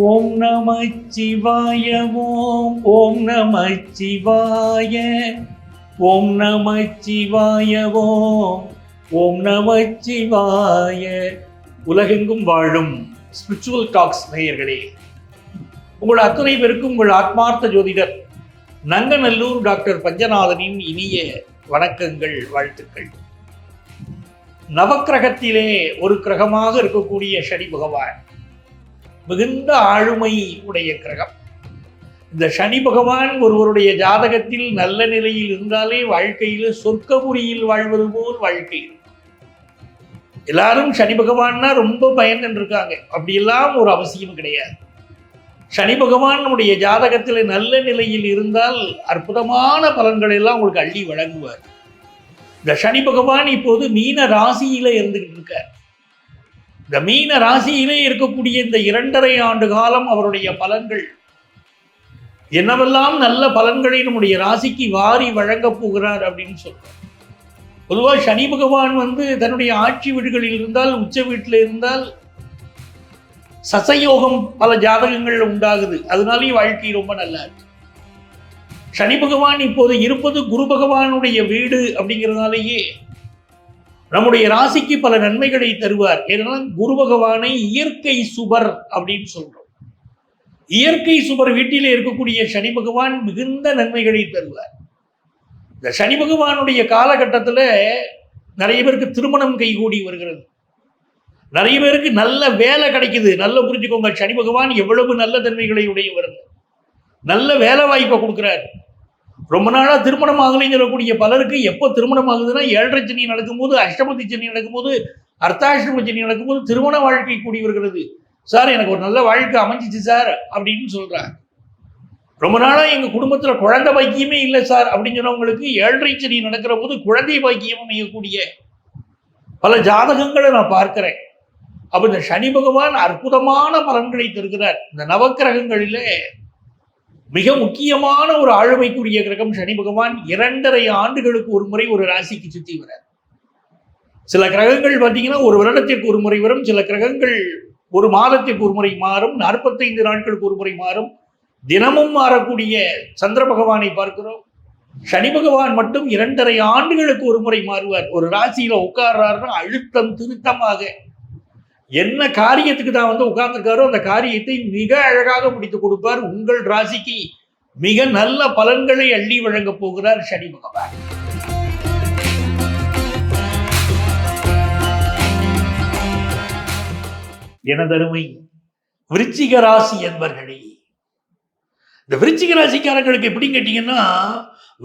ஓம் நம சிவாய ஓம் நம சிவாய ஓம் நம சிவாய ஓம் நம சிவாய. உலகெங்கும் வாழும் ஸ்பிரிச்சுவல் டாக்ஸ் நேயர்களே, உங்கள் அத்தனை பேருக்கும் உங்கள் ஆத்மார்த்த ஜோதிடர் நங்கநல்லூர் டாக்டர் பஞ்சநாதனின் இனிய வணக்கங்கள், வாழ்த்துக்கள். நவக்கிரகத்திலே ஒரு கிரகமாக இருக்கக்கூடிய சனி பகவான் மிகுந்த ஆளுமை உடைய கிரகம். இந்த சனி பகவான் ஒருவருடைய ஜாதகத்தில் நல்ல நிலையில் இருந்தாலே வாழ்க்கையில் சொர்க்கபுரியில் வாழ்வது போல் வாழ்க்கை. எல்லாரும் சனி பகவான்னா ரொம்ப பயந்து இருக்காங்க. அப்படியெல்லாம் ஒரு அவசியம் கிடையாது. சனி பகவான் நம்முடைய ஜாதகத்தில் நல்ல நிலையில் இருந்தால் அற்புதமான பலன்களை எல்லாம் உங்களுக்கு அள்ளி வழங்குவார். இந்த சனி பகவான் இப்போது மீன ராசியில இருந்துகிட்டு இருக்கார். இந்த மீன ராசியிலே இருக்கக்கூடிய இந்த 2.5 ஆண்டு காலம் அவருடைய பலன்கள் என்னவெல்லாம் நல்ல பலன்களை நம்முடைய ராசிக்கு வாரி வழங்கப் போகிறார் அப்படின்னு சொல்றார். பொதுவாக சனி பகவான் தன்னுடைய ஆட்சி வீடுகளில் இருந்தால், உச்ச வீட்டில் இருந்தால் சசயோகம் பல ஜாதகங்கள் உண்டாகுது. அதனாலேயே வாழ்க்கை ரொம்ப நல்லா இருக்கு. சனி பகவான் இப்போது இருப்பது குரு பகவானுடைய வீடு அப்படிங்கிறதுனாலேயே நம்முடைய ராசிக்கு பல நன்மைகளை தருவார். ஏன்னா குரு பகவானை இயற்கை சுபர் அப்படின்னு சொல்றோம். இயற்கை சுபர் வீட்டிலே இருக்கக்கூடிய சனி பகவான் மிகுந்த நன்மைகளை தருவார். இந்த சனி பகவானுடைய காலகட்டத்தில் நிறைய பேருக்கு திருமணம் கைகூடி வருகிறது. நிறைய பேருக்கு நல்ல வேலை கிடைக்குது. நல்லா புரிஞ்சுக்கோங்க, சனி பகவான் எவ்வளவு நல்ல தன்மைகளை உடையவர். நல்ல வேலை வாய்ப்பை கொடுக்குறாரு. ரொம்ப நாளாக திருமணம் ஆகலைன்னு சொல்லக்கூடிய பலருக்கு எப்போ திருமணம் ஆகுதுன்னா 7.5 சனி நடக்கும்போது, அஷ்டமதி சனி நடக்கும்போது, அர்த்தாஷ்டம சனி நடக்கும்போது திருமண வாழ்க்கை கூடி வருகிறது. சார், எனக்கு ஒரு நல்ல வாழ்க்கை அமைஞ்சிச்சு சார் அப்படின்னு சொல்றாங்க. ரொம்ப நாளாக எங்கள் குடும்பத்தில் குழந்தை பாக்கியமே இல்லை சார் அப்படின்னு சொன்னவங்களுக்கு 7.5 சனி நடக்கிற போது குழந்தை பாக்கியம் அமையக்கூடிய பல ஜாதகங்களை நான் பார்க்கிறேன். அப்போ இந்த சனி பகவான் அற்புதமான பலன்களை தருகிறார். இந்த நவக்கிரகங்களிலே மிக முக்கியமான ஒரு ஆளுமைக்குரிய கிரகம் சனி பகவான். 2.5 ஆண்டுகளுக்கு ஒரு முறை ஒரு ராசிக்கு சுற்றி வரார். சில கிரகங்கள் பார்த்தீங்கன்னா ஒரு வருடத்திற்கு ஒரு முறை வரும். சில கிரகங்கள் ஒரு மாதத்திற்கு ஒரு முறை மாறும். 45 நாட்களுக்கு ஒரு முறை மாறும். தினமும் மாறக்கூடிய சந்திர பகவானை பார்க்கிறோம். சனி பகவான் மட்டும் 2.5 ஆண்டுகளுக்கு ஒரு முறை மாறுவார். ஒரு ராசியில உட்கார்றாருன்னா அழுத்தம் திருத்தமாக என்ன காரியத்துக்கு தான் உட்கார்ந்துருக்காரோ அந்த காரியத்தை மிக அழகாக முடித்து கொடுப்பார். உங்கள் ராசிக்கு மிக நல்ல பலன்களை அள்ளி வழங்க போகிறார் சனி பகவான். எனதருமை விருச்சிக ராசி என்பர்களே, இந்த விருச்சிக ராசிக்காரங்களுக்கு எப்படின்னு கேட்டீங்கன்னா,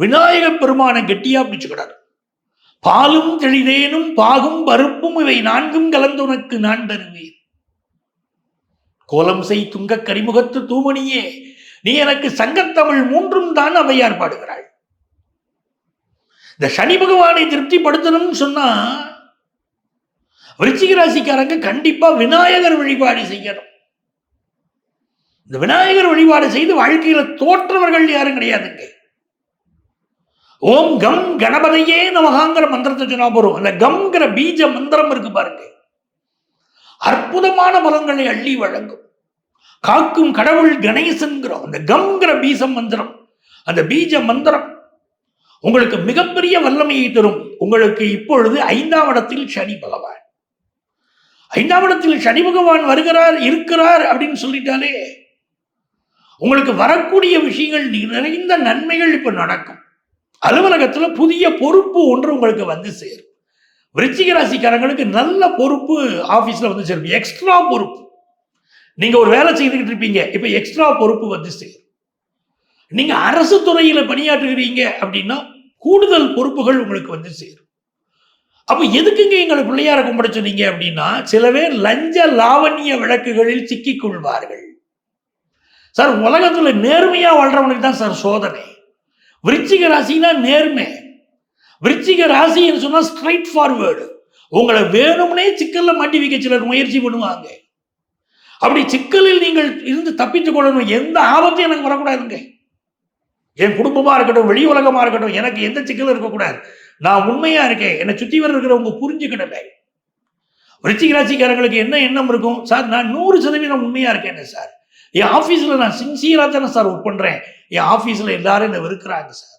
விநாயக பெருமானை கெட்டியா பிடிச்சுக்கிறார். பாலும் தெளிதேனும் பாகும் பருப்பும் இவை 4ம் கலந்துனக்கு நான் தருவேன். கோலம் செய் துங்க கரிமுகத்து தூமணியே, நீ எனக்கு சங்கத்தமிழ் 3ம் தான் அவையார் பாடுகிறாள். இந்த சனி பகவானை திருப்திப்படுத்தணும்னு சொன்னா விருச்சிக ராசிக்காரங்க கண்டிப்பா விநாயகர் வழிபாடு செய்யணும். இந்த விநாயகர் வழிபாடு செய்து வாழ்க்கையில தோற்றவர்கள் யாரும் கிடையாதுங்க. ஓம் கம் கணபதியே நமகாங்கிற மந்திரத்தை சொன்னா போறோம். அந்த கம்ங்கிற பீஜ மந்திரம் இருக்கு பாருங்க, அற்புதமான பலன்களை அள்ளி வழங்கும். காக்கும் கடவுள் கணேசன்கிறோம். அந்த கம்ங்கிற பீஜ மந்திரம், அந்த பீஜ மந்திரம் உங்களுக்கு மிகப்பெரிய வல்லமையை தரும். உங்களுக்கு இப்பொழுது 5ஆம் இடத்தில் சனி பகவான். 5ஆம் இடத்தில் சனி பகவான் வருகிறார், இருக்கிறார் அப்படின்னு சொல்லிட்டாலே உங்களுக்கு வரக்கூடிய விஷயங்கள் நிறைந்த நன்மைகள் இப்ப நடக்கும். அலுவலகத்துல புதிய பொறுப்பு ஒன்று உங்களுக்கு சேரும். விருச்சிக ராசிக்காரங்களுக்கு நல்ல பொறுப்பு ஆபீஸ்ல சேரும். எக்ஸ்ட்ரா பொறுப்பு. நீங்க ஒரு வேலை செய்துகிட்டு இருப்பீங்க, இப்ப எக்ஸ்ட்ரா பொறுப்பு சேரும். நீங்க அரசு துறையில பணியாற்றுகிறீங்க அப்படின்னா கூடுதல் பொறுப்புகள் உங்களுக்கு சேரும். அப்ப எதுக்குங்க எங்களை பிள்ளையார கும்பிட சொன்னீங்க அப்படின்னா, சில பேர் லஞ்ச லாவண்ய வழக்குகளில் சிக்கிக் கொள்வார்கள். சார், உலகத்துல நேர்மையா வாழ்றவனுக்கு தான் சார் சோதனை. விருச்சிக ராசினா நேர்மை. விருச்சிக ராசின்னு சொன்னா ஸ்ட்ரைட் ஃபார்வர்டு. உங்களை வேணும்னே சிக்கல்ல மாட்டி வைக்க சிலர் முயற்சி பண்ணுவாங்க. அப்படி சிக்கலில் நீங்கள் இருந்து தப்பித்துக் கொள்ளணும். எந்த ஆபத்தும் எனக்கு வரக்கூடாதுங்க. என் குடும்பமா இருக்கட்டும், வெளி உலகமா இருக்கட்டும், எனக்கு எந்த சிக்கலும் இருக்கக்கூடாது. நான் உண்மையா இருக்கேன், என்னை சுற்றி வர இருக்கிறவங்க புரிஞ்சுக்கிடலை. விருச்சிக ராசிக்காரங்களுக்கு என்ன எண்ணம் இருக்கும்? சார், நான் 100% உண்மையா இருக்கேன் சார், என் ஆஃபீஸில் நான் சின்சியராக தானே சார் ஒர்க் பண்ணுறேன், என் ஆஃபீஸில் எல்லாரும் என்னை வெறுக்கிறாங்க சார்.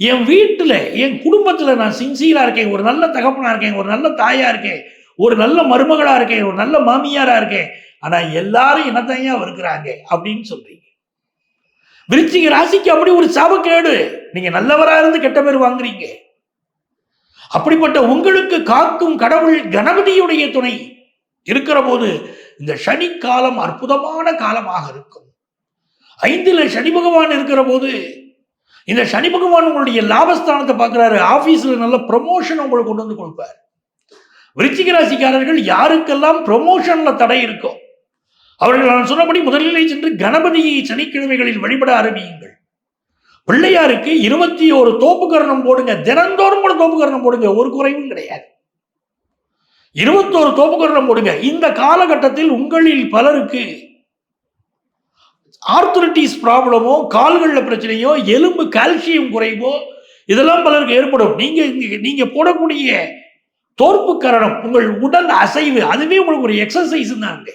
என் வீட்டில் என் குடும்பத்தில் நான் சின்சியராக இருக்கேன், ஒரு நல்ல தகப்பனாக இருக்கேன், ஒரு நல்ல தாயாக இருக்கேன், ஒரு நல்ல மருமகளாக இருக்கேன், ஒரு நல்ல மாமியாராக இருக்கேன், ஆனால் எல்லாரும் என்னத்தையா வெறுக்கிறாங்க அப்படின்னு சொல்றீங்க. விருச்சிக ராசிக்கு அப்படி ஒரு சாபக்கேடு. நீங்க நல்லவராக இருந்து கெட்ட பேர் வாங்குறீங்க. அப்படிப்பட்ட உங்களுக்கு காக்கும் கடவுள் கணபதியுடைய துணை இருக்கிற போது இந்த சனி காலம் அற்புதமான காலமாக இருக்கும். 5ல் சனி பகவான் இருக்கிற போது இந்த சனி பகவான் உங்களுடைய லாபஸ்தானத்தை பார்க்கிறாரு. ஆபீஸ்ல நல்ல ப்ரமோஷன் உங்களுக்கு கொண்டு வந்து கொடுப்பார். விருச்சிக ராசிக்காரர்கள் யாருக்கெல்லாம் ப்ரமோஷன்ல தடை இருக்கும் அவர்கள் நான் சொன்னபடி முதலிலே சென்று கணபதியை சனிக்கிழமைகளில் வழிபட ஆரம்பியுங்கள். பிள்ளையாருக்கு 21 தோப்புக்கரணம் போடுங்க. தினந்தோறும் கூட தோப்புக்கரணம் போடுங்க, ஒரு குறைவும் கிடையாது. 21 தோப்புக்கரணம் போடுங்க. இந்த காலகட்டத்தில் உங்களில் பலருக்கு ஆர்த்தரைட்டிஸ் ப்ராப்ளமோ, கால்களில் பிரச்சனையோ, எலும்பு கால்சியம் குறைவோ இதெல்லாம் பலருக்கு ஏற்படும். நீங்க போடக்கூடிய தோற்பு கரணம், உங்கள் உடல் அசைவு, அதுவே உங்களுக்கு ஒரு எக்ஸசைஸ் தாங்க.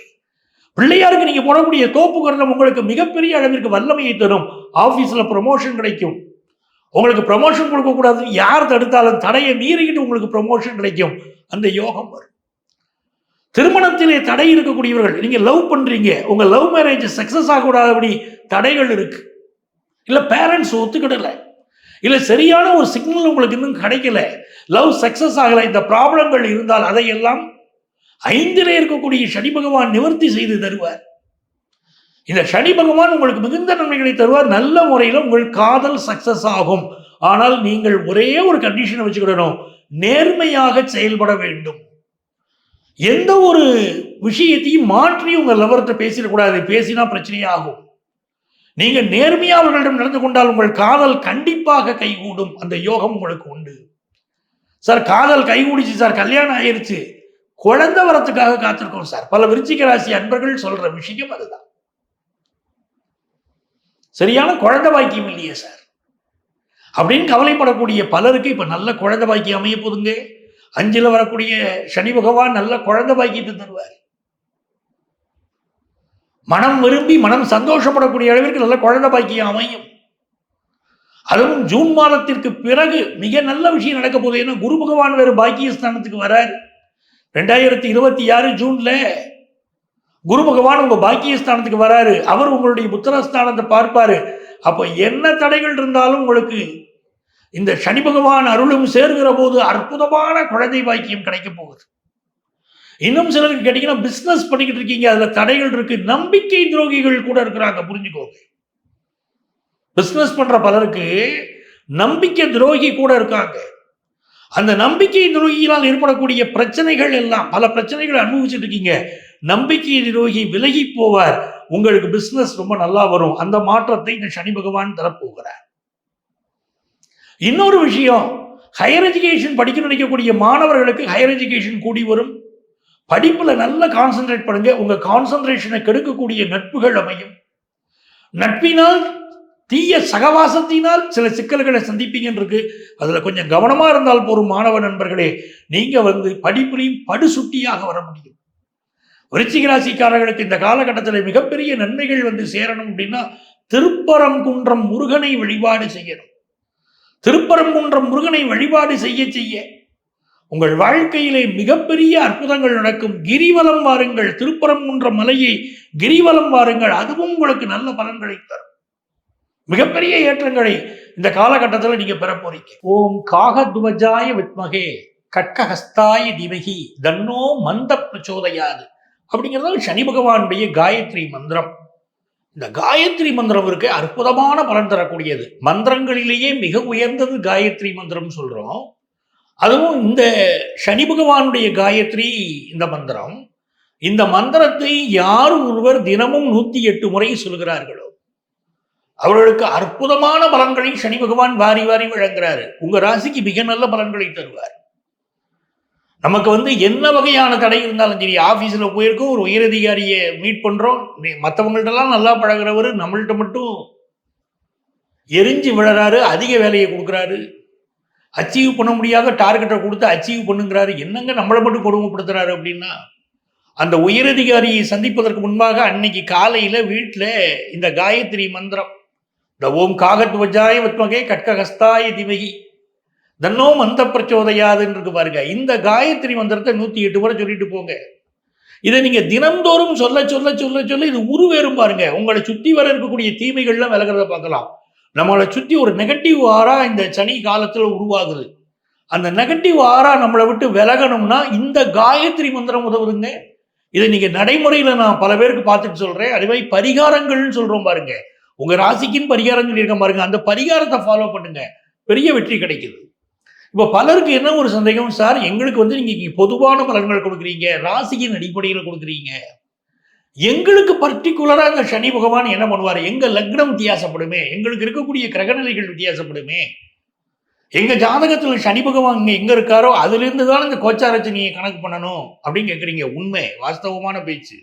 பிள்ளையாருக்கு நீங்க போடக்கூடிய தோப்பு கரணம் உங்களுக்கு மிகப்பெரிய அளவிற்கு வல்லமையை தரும். ஆபீஸ்ல ப்ரமோஷன் கிடைக்கும். உங்களுக்கு ப்ரமோஷன் கொடுக்க கூடாது, யார் தடுத்தாலும் தடையை மீறிக்கிட்டு உங்களுக்கு ப்ரமோஷன் கிடைக்கும். அந்த யோகம் வரும். திருமணத்திலே தடை இருக்கக்கூடியவர்கள், நீங்க லவ் பண்றீங்க, உங்க லவ் மேரேஜ் சக்சஸ் ஆகக்கூடாதபடி தடைகள் இருக்கு. இல்ல பேரண்ட்ஸ் ஒத்துக்கிடல, இல்ல சரியான ஒரு சிக்னல் உங்களுக்கு இன்னும் கிடைக்கல, லவ் சக்சஸ் ஆகல, இந்த ப்ராப்ளங்கள் இருந்தால் அதையெல்லாம் 5லே இருக்கக்கூடிய சனி பகவான் நிவர்த்தி செய்து தருவார். இந்த சனி பகவான் உங்களுக்கு மிகுந்த நன்மைகளை தருவார். நல்ல முறையில் உங்கள் காதல் சக்சஸ் ஆகும். ஆனால் நீங்கள் ஒரே ஒரு கண்டிஷனை வச்சுக்கிடணும், நேர்மையாக செயல்பட வேண்டும். எந்த ஒரு விஷயத்தையும் மாற்றி உங்க லவர்கிட்ட பேசிடக்கூடாது. பேசினா பிரச்சனையாகும். நீங்க நேர்மையா அவர்களிடம் நடந்து கொண்டால் உங்கள் காதல் கண்டிப்பாக கைகூடும். அந்த யோகம் உங்களுக்கு உண்டு. சார் காதல் கைகூடிச்சு சார், கல்யாணம் ஆயிருச்சு, குழந்தை வரத்துக்காக காத்திருக்கோம் சார். பல விருச்சிக ராசி அன்பர்கள் சொல்ற விஷயம் அதுதான். சரியான குழந்தை பாக்கியம் இல்லையே சார் அப்படின்னு கவலைப்படக்கூடிய பலருக்கு இப்ப நல்ல குழந்தை பாக்கியம் அமைய போதுங்க. 5ல் வரக்கூடிய சனி பகவான் நல்ல குழந்தை பாக்கியத்தை தருவார். மனம் விரும்பி மனம் சந்தோஷப்படக்கூடிய அளவிற்கு நல்ல குழந்தை பாக்கியம் அமையும். அதுவும் ஜூன் மாதத்திற்கு பிறகு மிக நல்ல விஷயம் நடக்க போகுது. ஏன்னா குரு பகவான் வேறு பாக்கியஸ்தானத்துக்கு வரார். 2026 ஜூன்ல குரு பகவான் உங்க பாக்கியஸ்தானத்துக்கு வராரு. அவர் உங்களுடைய புத்திரஸ்தானத்தை பார்ப்பாரு. அப்ப என்ன தடைகள் இருந்தாலும் உங்களுக்கு இந்த சனி பகவான் அருளும் சேர்கிற போது அற்புதமான குழந்தை பாக்கியம் கிடைக்க போகுது. இன்னும் சிலருக்கு கேட்டீங்கன்னா பிசினஸ் பண்ணிக்கிட்டு இருக்கீங்க, அதுல தடைகள் இருக்கு, நம்பிக்கை துரோகிகள் கூட இருக்கிறாங்க, புரிஞ்சுக்கோங்க. பிசினஸ் பண்ற பலருக்கு நம்பிக்கை துரோகி கூட இருக்காங்க. அந்த நம்பிக்கை துரோகியினால் ஏற்படக்கூடிய பிரச்சனைகள் எல்லாம், பல பிரச்சனைகளை அனுபவிச்சுட்டு இருக்கீங்க. நம்பிக்கை துரோகி விலகி போவார். உங்களுக்கு பிசினஸ் ரொம்ப நல்லா வரும். அந்த மாற்றத்தை இந்த சனி பகவான் தரப்போகிறார். இன்னொரு விஷயம், ஹையர் எஜுகேஷன் படிக்க நினைக்கக்கூடிய மாணவர்களுக்கு ஹையர் எஜுகேஷன் கூடி வரும். படிப்புல நல்ல கான்சென்ட்ரேட் பண்ணுங்க. உங்க கான்சென்ட்ரேஷனை கெடுக்கக்கூடிய நட்புகள் அமையும். நட்பினால், தீய சகவாசத்தினால் சில சிக்கல்களை சந்திப்பீங்கன்னு இருக்கு. அதுல கொஞ்சம் கவனமா இருந்தால் போரும் மாணவ நண்பர்களே. நீங்க படிப்புலையும் படுசுட்டியாக வர முடியும். விருச்சிக ராசிக்காரர்களுக்கு இந்த காலகட்டத்தில் மிகப்பெரிய நன்மைகள் சேரணும் அப்படின்னா திருப்பரங்குன்றம் முருகனை வழிபாடு செய்யணும். திருப்பரங்குன்றம் முருகனை வழிபாடு செய்ய செய்ய உங்கள் வாழ்க்கையிலே மிகப்பெரிய அற்புதங்கள் நடக்கும். கிரிவலம் வாருங்கள், திருப்பரங்குன்ற மலையை கிரிவலம் வாருங்கள், அதுவும் உங்களுக்கு நல்ல பலன்களை தரும். மிகப்பெரிய ஏற்றங்களை இந்த காலகட்டத்தில் நீங்க பெற போறீங்க. ஓம் காகத்வஜாய வித்மகே கட்கஹஸ்தாய தீமகி தன்னோ மந்த பிரச்சோதயாது அப்படிங்கிறது சனி பகவானுடைய காயத்ரி மந்திரம். இந்த காயத்ரி மந்திரம் இருக்கு, அற்புதமான பலன் தரக்கூடியது. மந்திரங்களிலேயே மிக உயர்ந்தது காயத்ரி மந்திரம் சொல்றோம். அதுவும் இந்த சனி பகவானுடைய காயத்ரி இந்த மந்திரம். இந்த மந்திரத்தை யார் ஒருவர் தினமும் 108 முறை சொல்கிறார்களோ அவர்களுக்கு அற்புதமான பலன்களை சனி பகவான் வாரி வாரி வழங்குறாரு. உங்க ராசிக்கு மிக நல்ல பலன்களை தருவார். நமக்கு என்ன வகையான தடை இருந்தாலும் சரி, ஆபீஸ்ல போயிருக்கோம், ஒரு உயரதிகாரியை மீட் பண்றோம், மற்றவங்கள்ட்டெல்லாம் நல்லா பழகிறவர் நம்மள்கிட்ட மட்டும் எரிஞ்சு விழறாரு, அதிக வேலையை கொடுக்குறாரு, அச்சீவ் பண்ண முடியாத டார்கெட்டை கொடுத்து அச்சீவ் பண்ணுங்கிறாரு. என்னங்க நம்மளை மட்டும் கொடுமைப்படுத்துறாரு அப்படின்னா அந்த உயரதிகாரியை சந்திப்பதற்கு முன்பாக அன்னைக்கு காலையில வீட்டுல இந்த காயத்ரி மந்திரம், இந்த ஓம் காகத்வஜாய வித்மகே கட்கஹஸ்தாய திமகி தன்னோ மந்த பிரச்சோதயாதுன்னு இருக்கு பாருங்க. இந்த காயத்ரி மந்திரத்தை 108 முறை சொல்லிட்டு போங்க. இதை நீங்க தினம்தோறும் சொல்ல சொல்ல சொல்ல சொல்ல இது உருவேறும் பாருங்க. உங்களை சுத்தி வர இருக்கக்கூடிய தீமைகள்லாம் விலகிறத பார்க்கலாம். நம்மளை சுத்தி ஒரு நெகட்டிவ் ஆரா இந்த சனி காலத்துல உருவாகுது. அந்த நெகட்டிவ் ஆரா நம்மளை விட்டு விலகணும்னா இந்த காயத்ரி மந்திரம் உதவுதுங்க. இதை நீங்க நடைமுறையில நான் பல பேருக்கு பார்த்துட்டு சொல்றேன். அதே மாதிரி பரிகாரங்கள்னு சொல்றோம் பாருங்க. உங்க ராசிக்குன்னு பரிகாரம் சொல்லியிருக்க பாருங்க. அந்த பரிகாரத்தை ஃபாலோ பண்ணுங்க, பெரிய வெற்றி கிடைக்குது. இப்போ பலருக்கு என்ன ஒரு சந்தேகம், சார் எங்களுக்கு நீங்க பொதுவான பலன்கள் கொடுக்குறீங்க, ராசியின் அடிப்படையில் கொடுக்குறீங்க, எங்களுக்கு பர்டிகுலரா இந்த சனி பகவான் என்ன பண்ணுவார், எங்க லக்னம் வித்தியாசப்படுமே, எங்களுக்கு இருக்கக்கூடிய கிரகநிலைகள் வித்தியாசப்படுமே, எங்க ஜாதகத்தில் சனி பகவான் எங்க இருக்காரோ அதுல இருந்து தான் இந்த கோச்சாரச்சனியை கணக்கு பண்ணணும் அப்படின்னு கேட்குறீங்க. உண்மை, வாஸ்தவமான பேச்சு.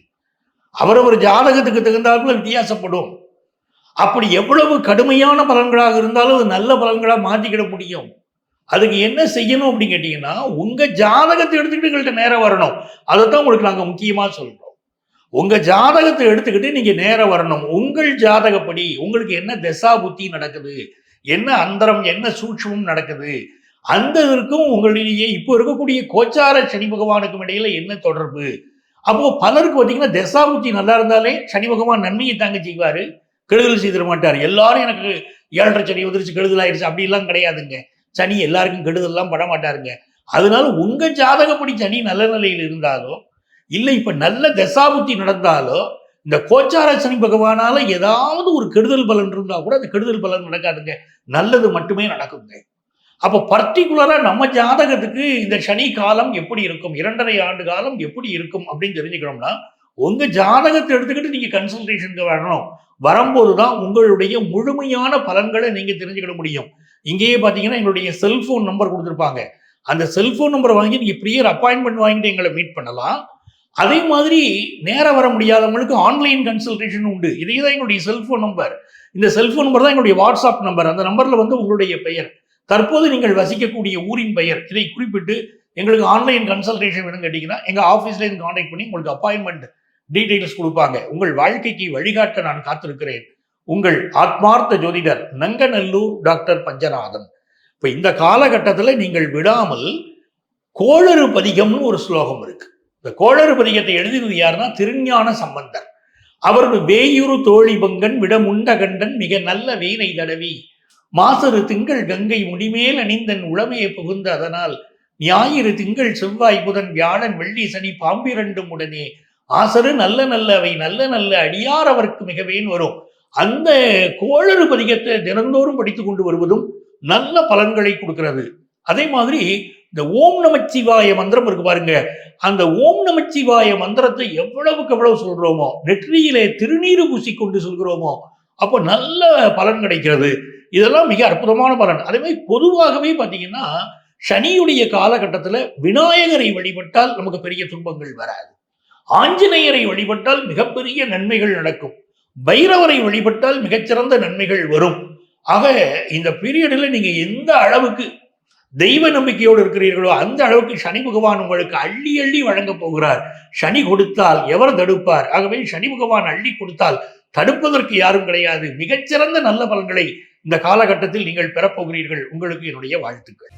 அவரவர் ஜாதகத்துக்கு தகுந்தாப்புல வித்தியாசப்படும். அப்படி எவ்வளவு கடுமையான பலன்களாக இருந்தாலும் அது நல்ல பலன்களா மாற்றிக்கிட முடியும். அதுக்கு என்ன செய்யணும் அப்படின்னு கேட்டீங்கன்னா, உங்க ஜாதகத்தை எடுத்துக்கிட்டு எங்கள்கிட்ட நேரம் வரணும். அதைத்தான் உங்களுக்கு நாங்கள் முக்கியமா சொல்றோம். உங்க ஜாதகத்தை எடுத்துக்கிட்டு நீங்க நேரம் வரணும். உங்கள் ஜாதகப்படி உங்களுக்கு என்ன தசா புத்தி நடக்குது, என்ன அந்தரம், என்ன சூட்சமும் நடக்குது, அந்த இருக்கும் உங்களிலேயே இப்போ இருக்கக்கூடிய கோச்சார சனி பகவானுக்கும் இடையில என்ன தொடர்பு. அப்போ பலருக்கு பார்த்தீங்கன்னா தசா புத்தி நல்லா இருந்தாலே சனி பகவான் நன்மையை தாங்க செய்வாரு, கெடுதல் செய்திட மாட்டார். எல்லாரும் எனக்கு 7.5 சனி வந்துருச்சு, கெடுதல் ஆயிடுச்சு அப்படிலாம் கிடையாதுங்க. சனி எல்லாருக்கும் கெடுதல்லாம் பட மாட்டாருங்க. அதனால உங்க ஜாதகப்படி சனி நல்ல நிலையில் இருந்தாலோ இல்லை இப்ப நல்ல தசாபுத்தி நடந்தாலோ இந்த கோச்சார சனி பகவானால ஏதாவது ஒரு கெடுதல் பலன் இருந்தா கூட அந்த கெடுதல் பலன் நடக்காதுங்க, நல்லது மட்டுமே நடக்குங்க. அப்போ பர்டிகுலரா நம்ம ஜாதகத்துக்கு இந்த சனி காலம் எப்படி இருக்கும், 2.5 ஆண்டு காலம் எப்படி இருக்கும் அப்படின்னு தெரிஞ்சுக்கணும்னா உங்க ஜாதகத்தை எடுத்துக்கிட்டு நீங்க கன்சல்டேஷனுக்கு வரணும். வரும்போதுதான் உங்களுடைய முழுமையான பலன்களை நீங்க தெரிஞ்சுக்கிட முடியும். இங்கேயே பார்த்தீங்கன்னா எங்களுடைய செல்போன் நம்பர் கொடுத்துருப்பாங்க. அந்த செல்போன் நம்பரை வாங்கி நீங்கள் ப்ரியர் அப்பாயின்மெண்ட் வாங்கிட்டு எங்களை மீட் பண்ணலாம். அதே மாதிரி நேரம் வர முடியாதவங்களுக்கு ஆன்லைன் கன்சல்டேஷன் உண்டு. இதே தான் எங்களுடைய செல்போன் நம்பர். இந்த செல்போன் நம்பர் தான் எங்களுடைய வாட்ஸ்அப் நம்பர். அந்த நம்பரில் உங்களுடைய பெயர், தற்போது நீங்கள் வசிக்கக்கூடிய ஊரின் பெயர், இதை குறிப்பிட்டு எங்களுக்கு ஆன்லைன் கன்சல்டேஷன் வேணும்னு கேட்டிங்கன்னா எங்கள் ஆஃபீஸ்லேருந்து கான்டாக்ட் பண்ணி உங்களுக்கு அப்பாயின்மெண்ட் டீட்டெயில்ஸ் கொடுப்பாங்க. உங்கள் வாழ்க்கைக்கு வழிகாட்ட நான் காத்திருக்கிறேன். உங்கள் ஆத்மார்த்த ஜோதிடர் நங்கநல்லூர் டாக்டர் பஞ்சநாதன். இப்ப இந்த காலகட்டத்தில் நீங்கள் விடாமல் கோளறு பதிகம்னு ஒரு ஸ்லோகம் இருக்கு. இந்த கோளறு பதிகத்தை எழுதினது யாருன்னா திருஞான சம்பந்தர். அவர் வேயுறு தோழி பங்கன் விடமுண்ட கண்டன் மிக நல்ல வீணை தடவி மாசரு திங்கள் கங்கை முடிமேல் அணிந்தன் உளமையை புகுந்த அதனால் ஞாயிறு திங்கள் செவ்வாய் புதன் வியாழன் வெள்ளி சனி பாம்பிரண்டும் உடனே ஆசரு நல்ல நல்லவை நல்ல நல்ல அடியார் அவருக்கு மிகவேன் வரும். அந்த கோளறு பதிகத்தை தினந்தோறும் படித்து கொண்டு வருவதும் நல்ல பலன்களை கொடுக்கிறது. அதே மாதிரி இந்த ஓம் நமச்சிவாய மந்திரம் இருக்கு பாருங்க. அந்த ஓம் நமச்சிவாய மந்திரத்தை எவ்வளவுக்கு எவ்வளவு சொல்றோமோ, நெற்றியிலே திருநீறு பூசிக்கொண்டு சொல்கிறோமோ, அப்போ நல்ல பலன் கிடைக்கிறது. இதெல்லாம் மிக அற்புதமான பலன். அதே மாதிரி பொதுவாகவே பார்த்தீங்கன்னா சனியுடைய காலகட்டத்தில் விநாயகரை வழிபட்டால் நமக்கு பெரிய துன்பங்கள் வராது. ஆஞ்சநேயரை வழிபட்டால் மிகப்பெரிய நன்மைகள் நடக்கும். பைரவரை வழிபட்டால் மிகச்சிறந்த நன்மைகள் வரும். ஆக இந்த பீரியடில் நீங்க எந்த அளவுக்கு தெய்வ நம்பிக்கையோடு இருக்கிறீர்களோ அந்த அளவுக்கு சனி பகவான் உங்களுக்கு அள்ளி அள்ளி வழங்க போகிறார். சனி கொடுத்தால் எவர் தடுப்பார்? ஆகவே சனி பகவான் அள்ளி கொடுத்தால் தடுப்பதற்கு யாரும் கிடையாது. மிகச்சிறந்த நல்ல பலன்களை இந்த காலகட்டத்தில் நீங்கள் பெறப்போகிறீர்கள். உங்களுக்கு என்னுடைய வாழ்த்துக்கள்.